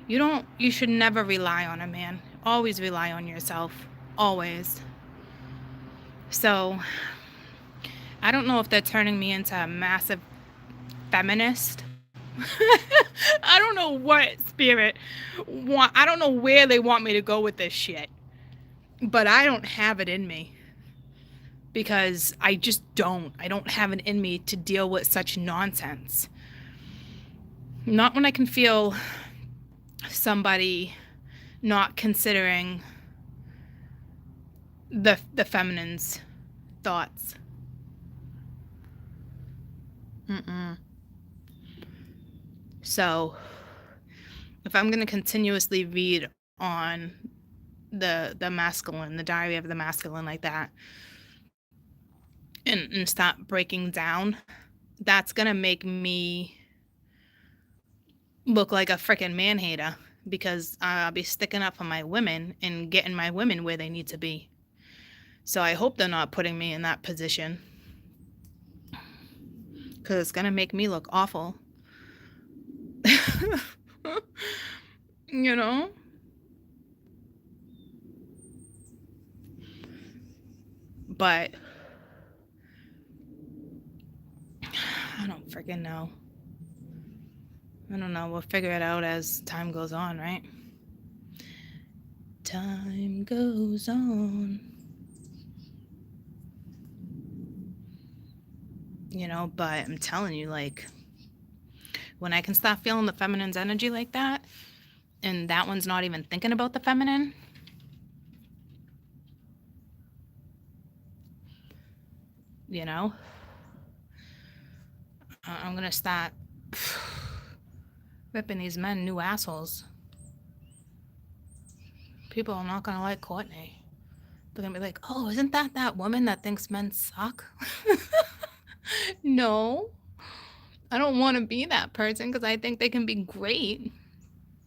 You should never rely on a man. Always rely on yourself. Always. So I don't know if they're turning me into a massive feminist. I don't know what spirit I don't know where they want me to go with this shit. But I don't have it in me. Because I just don't. I don't have it in me to deal with such nonsense. Not when I can feel somebody not considering the feminine's thoughts. So, if I'm going to continuously read on the masculine, the diary of the masculine like that, and stop breaking down, that's going to make me look like a freaking man-hater. because I'll be sticking up for my women and getting my women where they need to be. So I hope they're not putting me in that position, because it's going to make me look awful. You know? But I don't freaking know. I don't know. We'll figure it out as time goes on, right? Time goes on. You know, but I'm telling you, like, when I can stop feeling the feminine's energy like that, and that one's not even thinking about the feminine, you know, I'm gonna start ripping these men new assholes. People are not gonna like Courtney. They're gonna be like, oh, isn't that woman that thinks men suck? No, I don't want to be that person, because I think they can be great,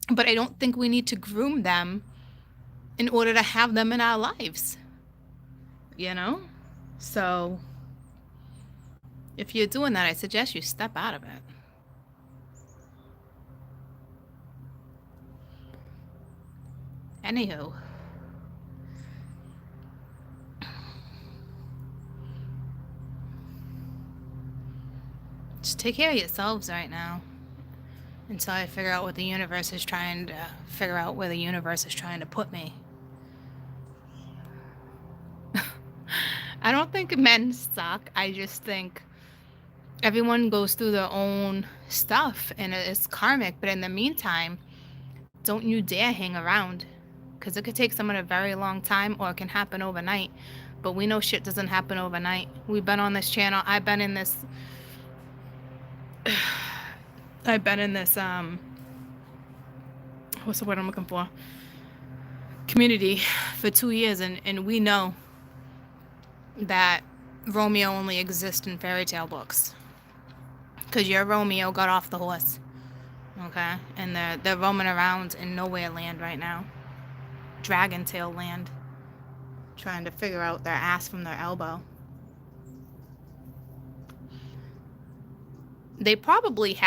but I don't think we need to groom them in order to have them in our lives, you know? So if you're doing that, I suggest you step out of it. Anywho, just take care of yourselves right now until I figure out what the universe is trying to figure out, where the universe is trying to put me. I don't think men suck. I just think everyone goes through their own stuff and it's karmic. But in the meantime, don't you dare hang around, because it could take someone a very long time, or it can happen overnight. But we know shit doesn't happen overnight. We've been on this channel. I've been in this what's the word I'm looking for? Community for 2 years, and we know that Romeo only exists in fairy tale books. Because your Romeo got off the horse. Okay? And they're roaming around in nowhere land right now. Dragon tail land. Trying to figure out their ass from their elbow. They probably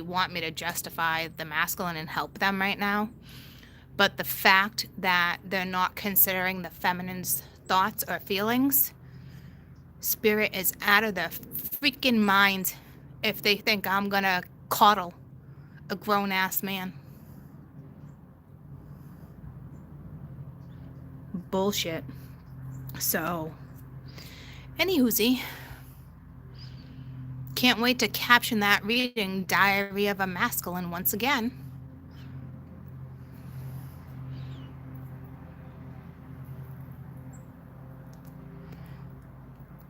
want me to justify the masculine and help them right now. But the fact that they're not considering the feminine's thoughts or feelings, spirit is out of their freaking mind if they think I'm gonna coddle a grown-ass man. Bullshit. So, anywhoozy, can't wait to caption that reading, Diary of a Masculine, once again.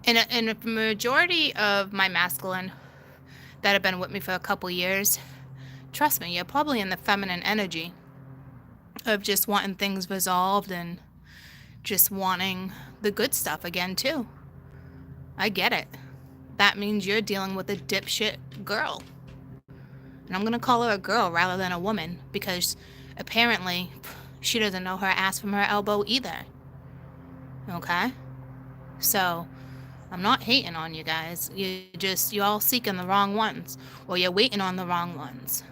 And a majority of my masculine that have been with me for a couple years, trust me, you're probably in the feminine energy of just wanting things resolved and just wanting the good stuff again too. I get it. That means you're dealing with a dipshit girl. And I'm gonna call her a girl rather than a woman, because apparently she doesn't know her ass from her elbow either. Okay? So I'm not hating on you guys. You're all seeking the wrong ones, or you're waiting on the wrong ones.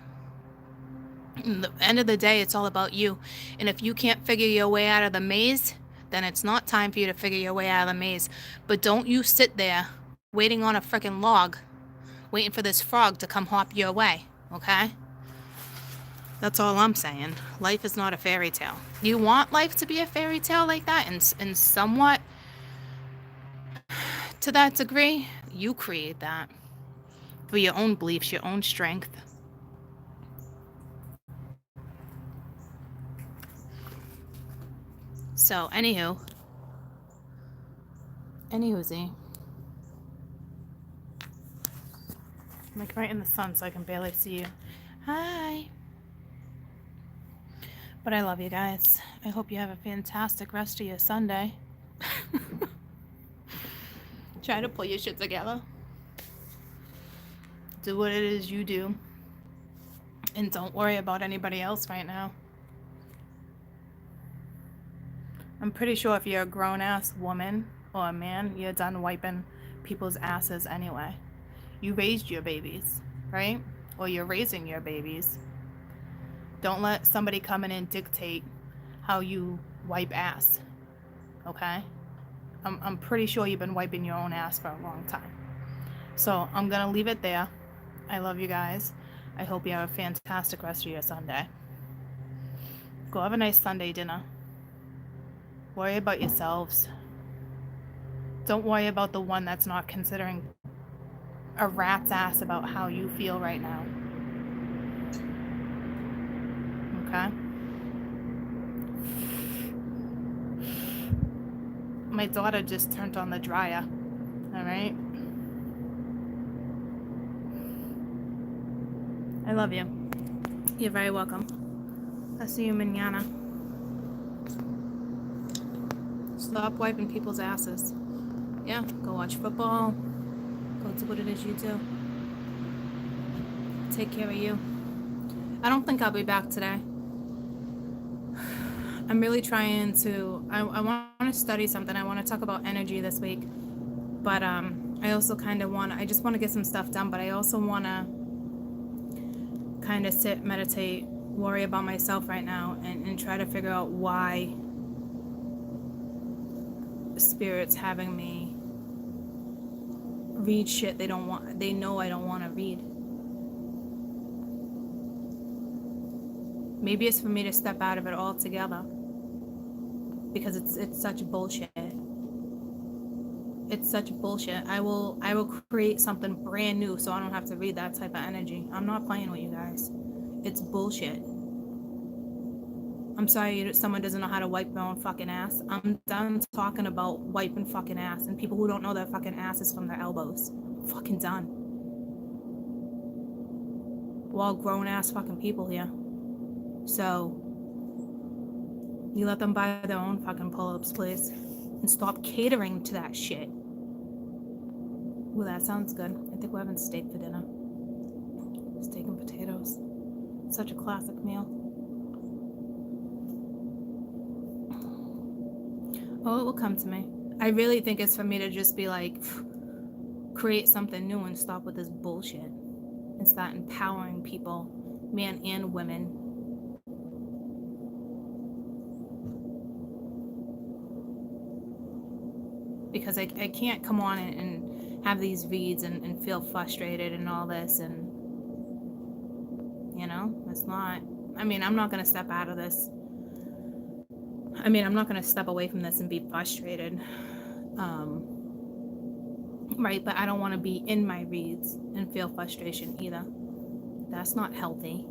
At the end of the day, it's all about you. And if you can't figure your way out of the maze, then it's not time for you to figure your way out of the maze. But don't you sit there waiting on a freaking log, waiting for this frog to come hop your way, okay? That's all I'm saying. Life is not a fairy tale. You want life to be a fairy tale like that, and somewhat to that degree, you create that for your own beliefs, your own strength. So, anywhoozy. I'm like right in the sun, so I can barely see you. Hi. But I love you guys. I hope you have a fantastic rest of your Sunday. Try to pull your shit together. Do what it is you do. And don't worry about anybody else right now. I'm pretty sure if you're a grown-ass woman or a man, you're done wiping people's asses anyway. You raised your babies, right? Or you're raising your babies. Don't let somebody come in and dictate how you wipe ass, okay? I'm pretty sure you've been wiping your own ass for a long time. So I'm going to leave it there. I love you guys. I hope you have a fantastic rest of your Sunday. Go have a nice Sunday dinner. Worry about yourselves. Don't worry about the one that's not considering a rat's ass about how you feel right now. Okay? My daughter just turned on the dryer. Alright? I love you. You're very welcome. I'll see you mañana. Stop wiping people's asses. Yeah, go watch football. Go do what it is you do. Take care of you. I don't think I'll be back today. I'm really trying to, I want to study something. I want to talk about energy this week. But I also kind of I just want to get some stuff done, but I also want to kind of sit, meditate, worry about myself right now, and try to figure out why Spirit's having me read shit they know I don't want to read. Maybe it's for me to step out of it altogether, because it's such bullshit. It's such bullshit. I will create something brand new so I don't have to read that type of energy. I'm not playing with you guys. It's bullshit. I'm sorry someone doesn't know how to wipe their own fucking ass. I'm done talking about wiping fucking ass and people who don't know their fucking ass is from their elbows. I'm fucking done. We're all grown ass fucking people here. So you let them buy their own fucking pull-ups, please. And stop catering to that shit. Ooh, that sounds good. I think we're having steak for dinner. Steak and potatoes. Such a classic meal. Oh, it will come to me. I really think it's for me to just be like, create something new and stop with this bullshit. And start empowering people, men and women. Because I can't come on and have these reads and feel frustrated and all this, and you know, it's not, I mean, I'm not going to step out of this. I mean, I'm not going to step away from this and be frustrated. Right, but I don't want to be in my reads and feel frustration either. That's not healthy.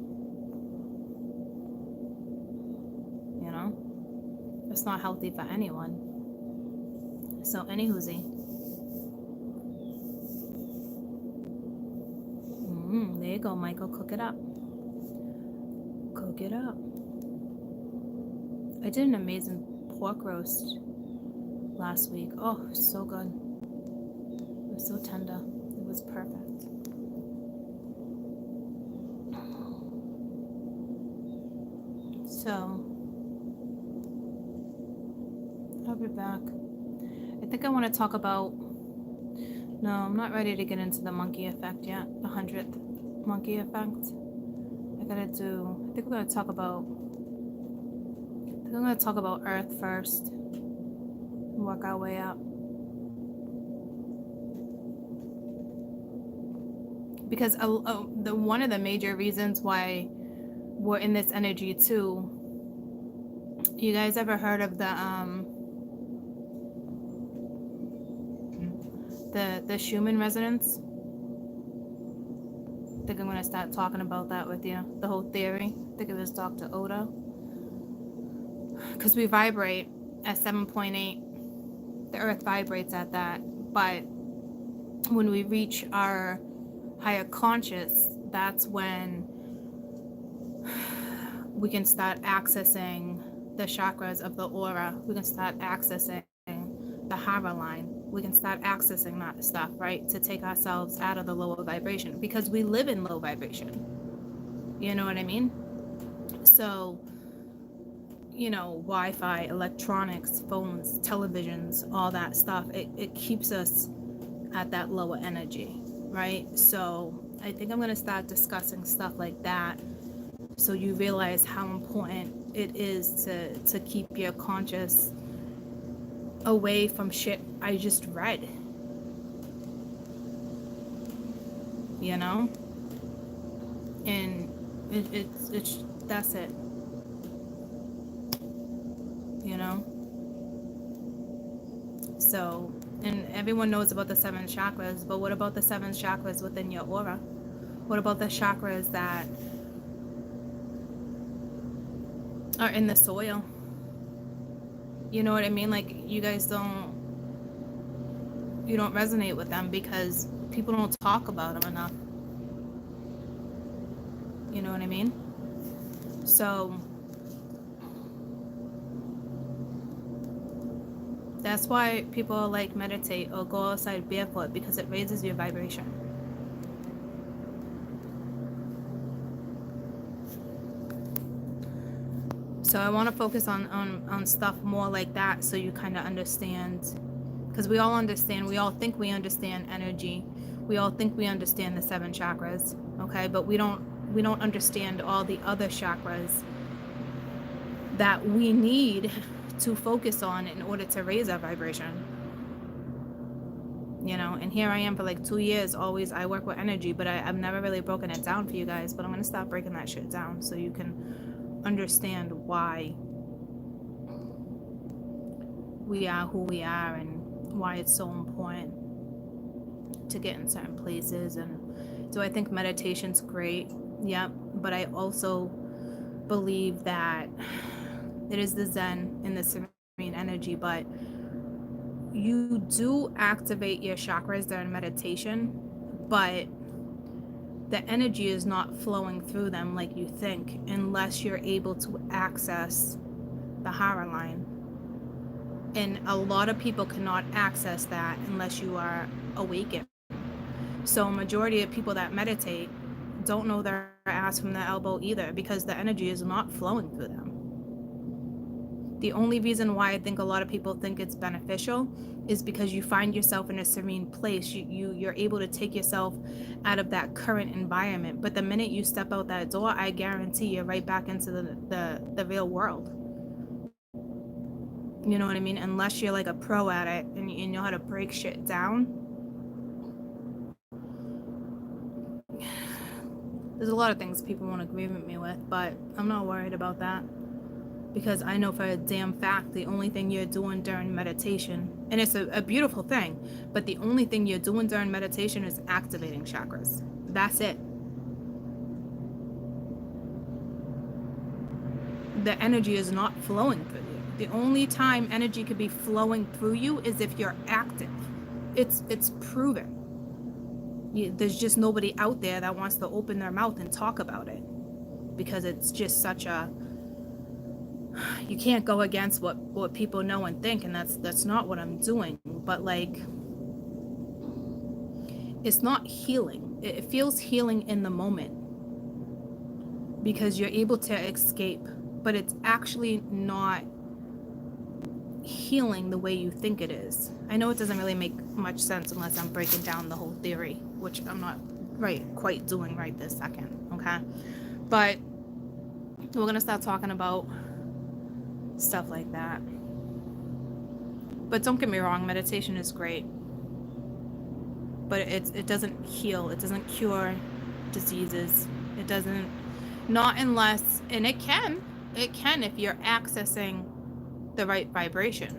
You know? It's not healthy for anyone. So, anywhoosie. There you go, Michael. Cook it up. Cook it up. I did an amazing pork roast last week. Oh, so good. It was so tender. It was perfect. So, I'll be back. I think I want to talk about, no, I'm not ready to get into the monkey effect yet, the 100th monkey effect. I think we're going to talk about, I'm going to talk about Earth first, and work our way up. Because one of the major reasons why we're in this energy too, you guys ever heard of the Schumann resonance? I think I'm going to start talking about that with you, the whole theory. I think it was Dr. Oda. Because we vibrate at 7.8. The Earth vibrates at that. But when we reach our higher conscious, that's when we can start accessing the chakras of the aura. We can start accessing the Hara line. We can start accessing that stuff, right? To take ourselves out of the lower vibration, because we live in low vibration. You know what I mean? So, you know, Wi-Fi, electronics, phones, televisions, all that stuff, it keeps us at that lower energy, right? So I think I'm going to start discussing stuff like that so you realize how important it is to keep your conscious away from shit I just read, you know? And it's that's it, you know? So, and everyone knows about the 7 chakras, but what about the 7 chakras within your aura? What about the chakras that are in the soil? You know what I mean? Like, you don't resonate with them because people don't talk about them enough. You know what I mean? So that's why people like meditate or go outside barefoot, because it raises your vibration. So I want to focus on stuff more like that, so you kind of understand, because we all think we understand energy, we all think we understand the 7 chakras, okay, but we don't understand all the other chakras that we need to focus on in order to raise our vibration. You know, and here I am for like 2 years, always I work with energy, but I've never really broken it down for you guys, but I'm going to stop breaking that shit down so you can understand why we are who we are and why it's so important to get in certain places. And do I think meditation's great? Yep. But I also believe that it is the Zen and the serene energy, but you do activate your chakras during meditation, but the energy is not flowing through them like you think unless you're able to access the Hara line. And a lot of people cannot access that unless you are awakened. So majority of people that meditate don't know their ass from their elbow either, because the energy is not flowing through them. The only reason why I think a lot of people think it's beneficial is because you find yourself in a serene place. You're able to take yourself out of that current environment. But the minute you step out that door, I guarantee you're right back into the real world. You know what I mean? Unless you're like a pro at it and you know how to break shit down. There's a lot of things people won't agree with me with, but I'm not worried about that. Because I know for a damn fact the only thing you're doing during meditation, and it's a beautiful thing, but the only thing you're doing during meditation is activating chakras. That's it. The energy is not flowing through you. The only time energy could be flowing through you is if you're active. It's proven. There's just nobody out there that wants to open their mouth and talk about it, because it's just such a, you can't go against what people know and think, and that's not what I'm doing. But like, it's not healing. It feels healing in the moment because you're able to escape, but it's actually not healing the way you think it is. I know it doesn't really make much sense unless I'm breaking down the whole theory, which I'm not quite doing right this second, okay? But we're gonna start talking about stuff like that. But don't get me wrong, meditation is great, but it doesn't heal, it doesn't cure diseases, it doesn't, not unless, and it can if you're accessing the right vibration,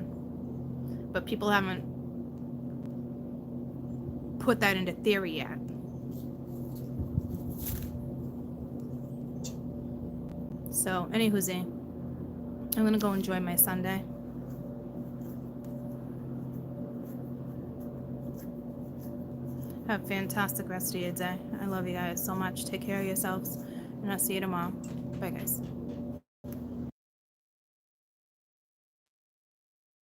but people haven't put that into theory yet. So anywhoosie, I'm gonna go enjoy my Sunday. Have a fantastic rest of your day. I love you guys so much. Take care of yourselves, and I'll see you tomorrow. Bye guys.